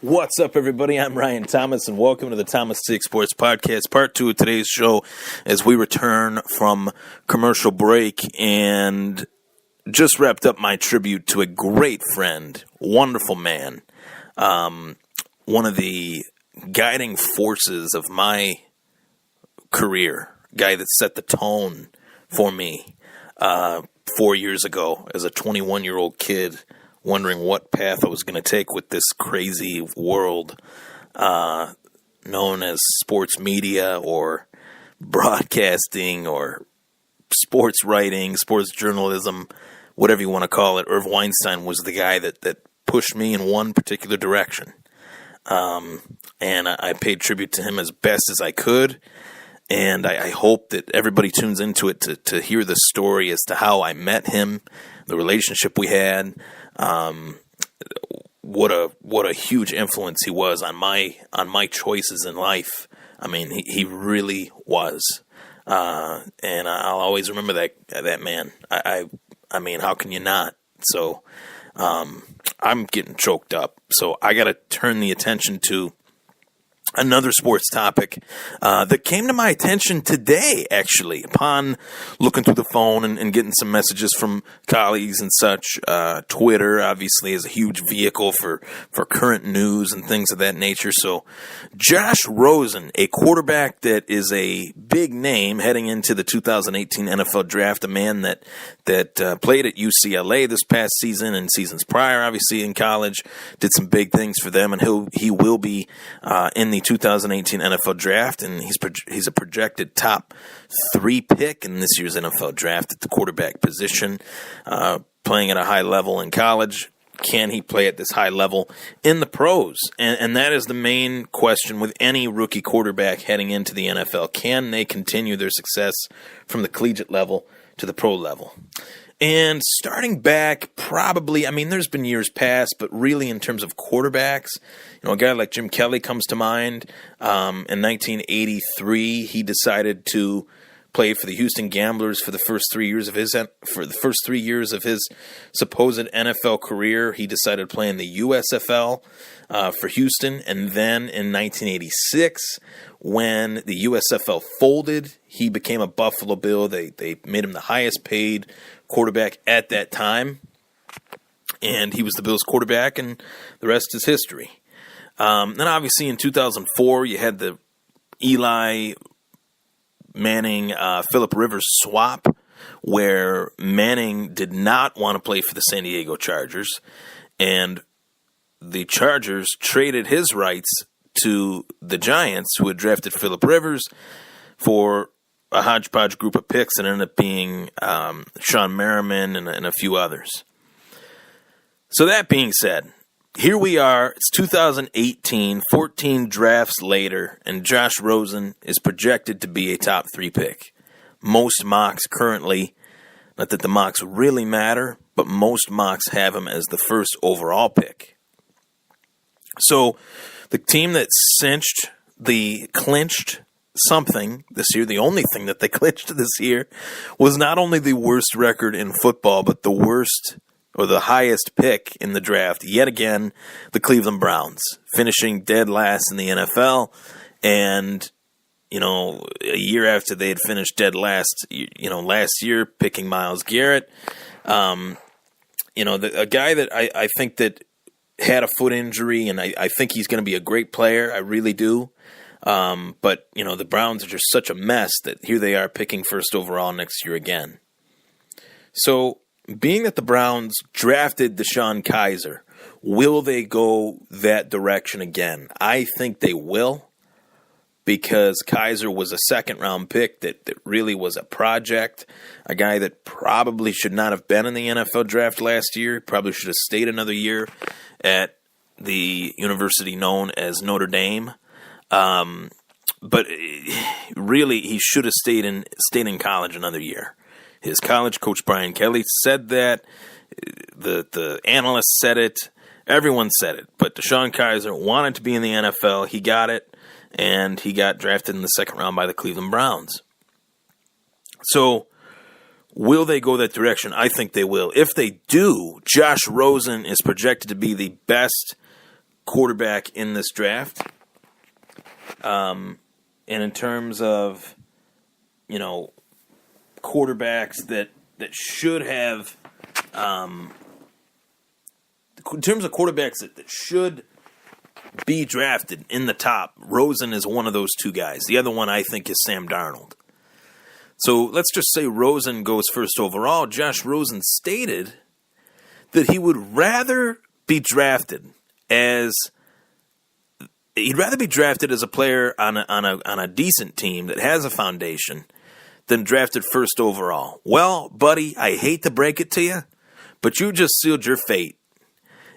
What's up, everybody? I'm Ryan Thomas, and welcome to the Thomas Take Sports Podcast, part 2 of today's show as we return from commercial break and just wrapped up my tribute to a great friend, wonderful man, one of the guiding forces of my career, guy that set the tone for me 4 years ago as a 21-year-old kid, wondering what path I was going to take with this crazy world known as sports media or broadcasting or sports writing, sports journalism, whatever you want to call it. Irv Weinstein was the guy that pushed me in one particular direction. And I paid tribute to him as best as I could. And I hope that everybody tunes into it to hear the story as to how I met him, the relationship we had. What a huge influence he was on my choices in life. I mean, he really was. And I'll always remember that man. I mean, how can you not? So, I'm getting choked up. So I got to turn the attention to another sports topic that came to my attention today, actually, upon looking through the phone and getting some messages from colleagues and such. Twitter, obviously, is a huge vehicle for current news and things of that nature. So Josh Rosen, a quarterback that is a big name heading into the 2018 NFL Draft, a man that played at UCLA this past season and seasons prior, obviously, in college, did some big things for them, and he will be in the 2018 NFL Draft, and he's a projected top 3 pick in this year's NFL Draft at the quarterback position, playing at a high level in college. Can he play at this high level in the pros? And that is the main question with any rookie quarterback heading into the NFL. Can they continue their success from the collegiate level to the pro level? And starting back, probably, I mean, there's been years past, but really in terms of quarterbacks, a guy like Jim Kelly comes to mind. In 1983, he decided to play for the Houston Gamblers for the first 3 years of his supposed NFL career. He decided to play in the USFL for Houston, and then in 1986, when the USFL folded, he became a Buffalo Bill. They made him the highest paid quarterback at that time, and he was the Bills quarterback, and the rest is history. Then obviously in 2004, you had the Eli Manning, Phillip Rivers swap, where Manning did not want to play for the San Diego Chargers, and the Chargers traded his rights to the Giants, who had drafted Phillip Rivers, for a hodgepodge group of picks, and ended up being Sean Merriman and a few others. So that being said, here we are, it's 2018, 14 drafts later, and Josh Rosen is projected to be a top 3 pick. Most mocks currently, not that the mocks really matter, but most mocks have him as the first overall pick. So the team that clinched something this year, the only thing that they clinched this year, was not only the worst record in football, but the worst or the highest pick in the draft. Yet again, the Cleveland Browns, finishing dead last in the NFL. And, a year after they had finished dead last, last year, picking Myles Garrett, a guy that I think that had a foot injury, and I think he's going to be a great player. I really do. But, the Browns are just such a mess that here they are picking first overall next year again. So, being that the Browns drafted DeShone Kizer, will they go that direction again? I think they will, because Kizer was a second-round pick that really was a project, a guy that probably should not have been in the NFL draft last year, probably should have stayed another year at the university known as Notre Dame. But really, he should have stayed in college another year. His college coach, Brian Kelly, said that. The analysts said it. Everyone said it. But DeShone Kizer wanted to be in the NFL. He got it, and he got drafted in the second round by the Cleveland Browns. So will they go that direction? I think they will. If they do, Josh Rosen is projected to be the best quarterback in this draft. And in terms of, quarterbacks that should have, in terms of quarterbacks that should be drafted in the top, Rosen is one of those two guys. The other one I think is Sam Darnold. So let's just say Rosen goes first overall. Josh Rosen stated that he would rather be drafted as a player on a decent team that has a foundation than drafted first overall. Well, buddy, I hate to break it to you, but you just sealed your fate.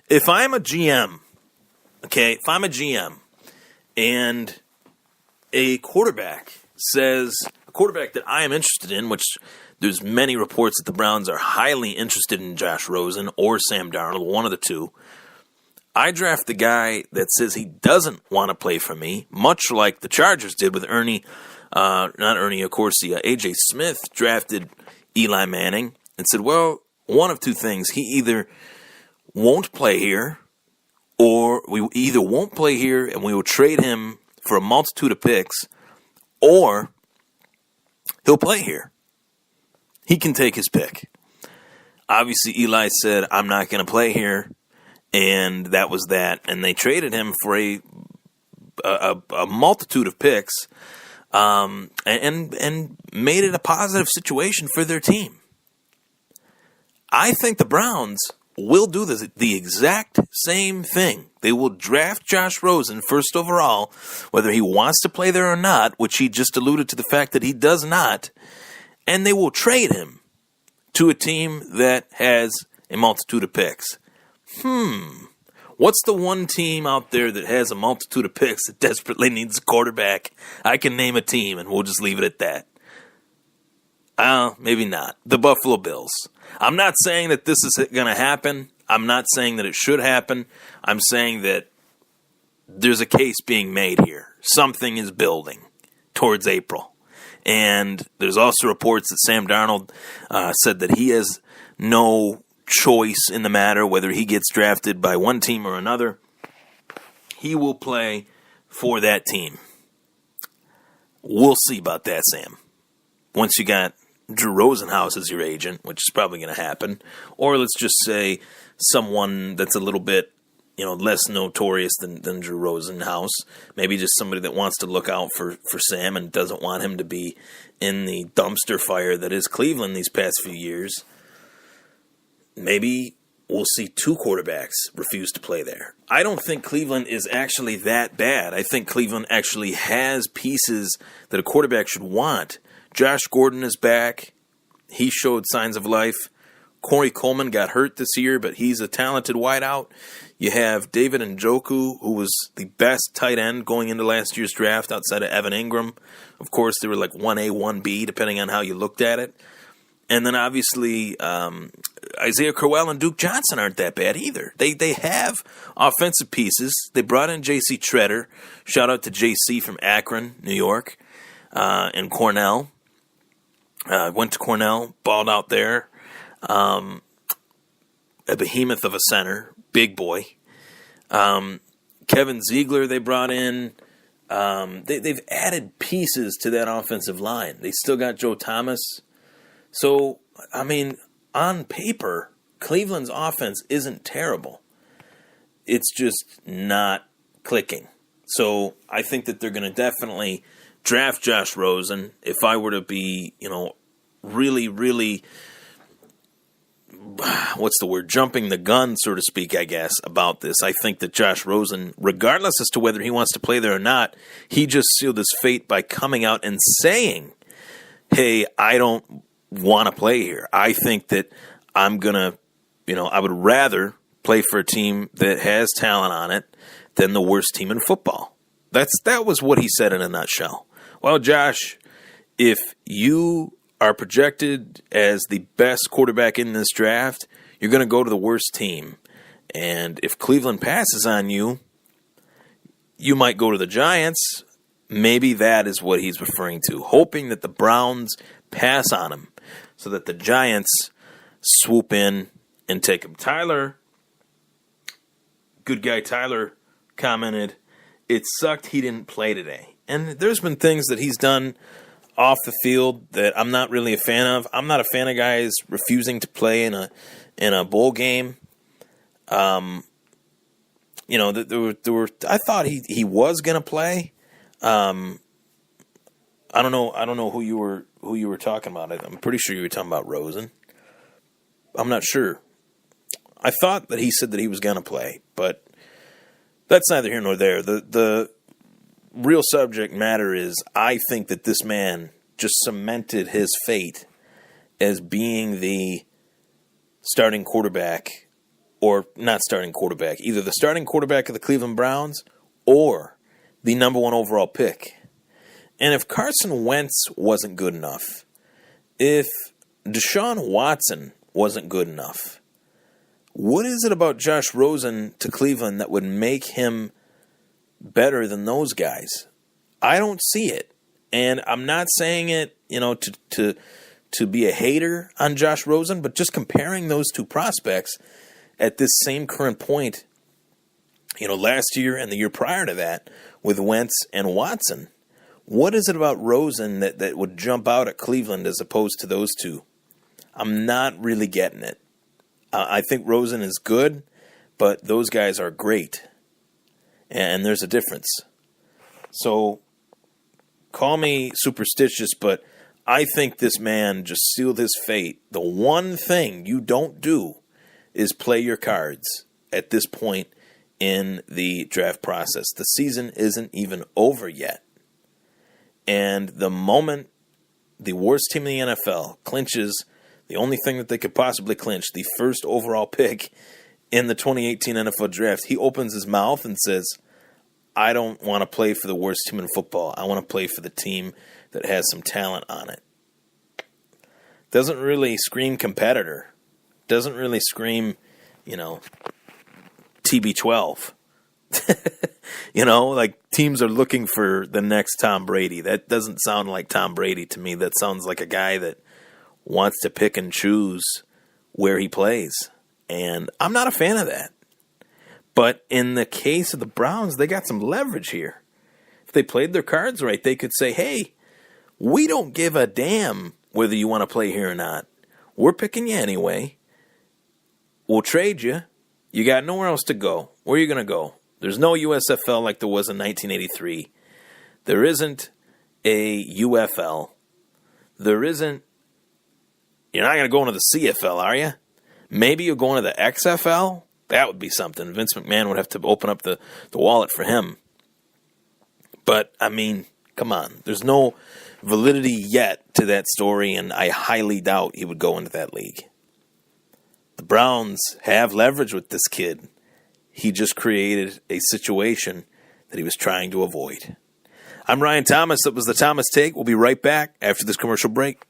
If I'm a GM, and a quarterback that I am interested in, which there's many reports that the Browns are highly interested in Josh Rosen or Sam Darnold, one of the two, I draft the guy that says he doesn't want to play for me, much like the Chargers did with A.J. Smith drafted Eli Manning and said, well, one of two things. He either won't play here, or we either won't play here and we will trade him for a multitude of picks, or he'll play here. He can take his pick. Obviously, Eli said, I'm not going to play here, and that was that. And they traded him for a multitude of picks and made it a positive situation for their team. I think the Browns will do the exact same thing. They will draft Josh Rosen first overall, whether he wants to play there or not, which he just alluded to the fact that he does not, and they will trade him to a team that has a multitude of picks. What's the one team out there that has a multitude of picks that desperately needs a quarterback? I can name a team, and we'll just leave it at that. Maybe not. The Buffalo Bills. I'm not saying that this is going to happen. I'm not saying that it should happen. I'm saying that there's a case being made here. Something is building towards April. And there's also reports that Sam Darnold said that he has no choice in the matter whether he gets drafted by one team or another. He will play for that team. We'll see about that, Sam. Once you got Drew Rosenhaus as your agent, which is probably going to happen, or let's just say someone that's a little bit, less notorious than Drew Rosenhaus, maybe just somebody that wants to look out for Sam and doesn't want him to be in the dumpster fire that is Cleveland these past few years. Maybe we'll see two quarterbacks refuse to play there. I don't think Cleveland is actually that bad. I think Cleveland actually has pieces that a quarterback should want. Josh Gordon is back. He showed signs of life. Corey Coleman got hurt this year, but he's a talented wideout. You have David Njoku, who was the best tight end going into last year's draft outside of Evan Ingram. Of course, they were like 1A, 1B, depending on how you looked at it. And then obviously Isaiah Crowell and Duke Johnson aren't that bad either. They have offensive pieces. They brought in J.C. Treader. Shout out to J.C. from Akron, New York, and Cornell. Went to Cornell, balled out there. A behemoth of a center, big boy. Kevin Ziegler they brought in. They've added pieces to that offensive line. They still got Joe Thomas. So, on paper, Cleveland's offense isn't terrible. It's just not clicking. So, I think that they're going to definitely draft Josh Rosen. If I were to be, really, really, jumping the gun, so to speak, I guess, about this, I think that Josh Rosen, regardless as to whether he wants to play there or not, he just sealed his fate by coming out and saying, hey, I don't want to play here. I think that I'm going to, I would rather play for a team that has talent on it than the worst team in football. That was what he said in a nutshell. Well, Josh, if you are projected as the best quarterback in this draft, you're going to go to the worst team. And if Cleveland passes on you, you might go to the Giants. Maybe that is what he's referring to, hoping that the Browns pass on him so that the Giants swoop in and take him. Tyler, good guy Tyler commented, "It sucked he didn't play today." And there's been things that he's done off the field that I'm not really a fan of. I'm not a fan of guys refusing to play in a bowl game. There were. I thought he was gonna play. I don't know who you were talking about. I'm pretty sure you were talking about Rosen. I'm not sure. I thought that he said that he was gonna play, but that's neither here nor there. The real subject matter is I think that this man just cemented his fate as being the starting quarterback, or not starting quarterback, either the starting quarterback of the Cleveland Browns or the number 1 overall pick. And if Carson Wentz wasn't good enough, if Deshaun Watson wasn't good enough, what is it about Josh Rosen to Cleveland that would make him better than those guys? I don't see it. And I'm not saying it, to be a hater on Josh Rosen, but just comparing those two prospects at this same current point, last year and the year prior to that with Wentz and Watson. What is it about Rosen that would jump out at Cleveland as opposed to those two? I'm not really getting it. I think Rosen is good, but those guys are great. And there's a difference. So, call me superstitious, but I think this man just sealed his fate. The one thing you don't do is play your cards at this point in the draft process. The season isn't even over yet. And the moment the worst team in the NFL clinches the only thing that they could possibly clinch, the first overall pick in the 2018 NFL Draft, he opens his mouth and says, I don't want to play for the worst team in football. I want to play for the team that has some talent on it. Doesn't really scream competitor. Doesn't really scream, TB12. Like teams are looking for the next Tom Brady. That doesn't sound like Tom Brady to me. That sounds like a guy that wants to pick and choose where he plays. And I'm not a fan of that. But in the case of the Browns, they got some leverage here. If they played their cards right, they could say, hey, we don't give a damn whether you want to play here or not. We're picking you anyway. We'll trade you. You got nowhere else to go. Where are you going to go? There's no USFL like there was in 1983. There isn't a UFL. There isn't. You're not going to go into the CFL, are you? Maybe you're going to the XFL? That would be something. Vince McMahon would have to open up the wallet for him. But, come on. There's no validity yet to that story, and I highly doubt he would go into that league. The Browns have leverage with this kid. He just created a situation that he was trying to avoid. I'm Ryan Thomas. That was the Thomas Take. We'll be right back after this commercial break.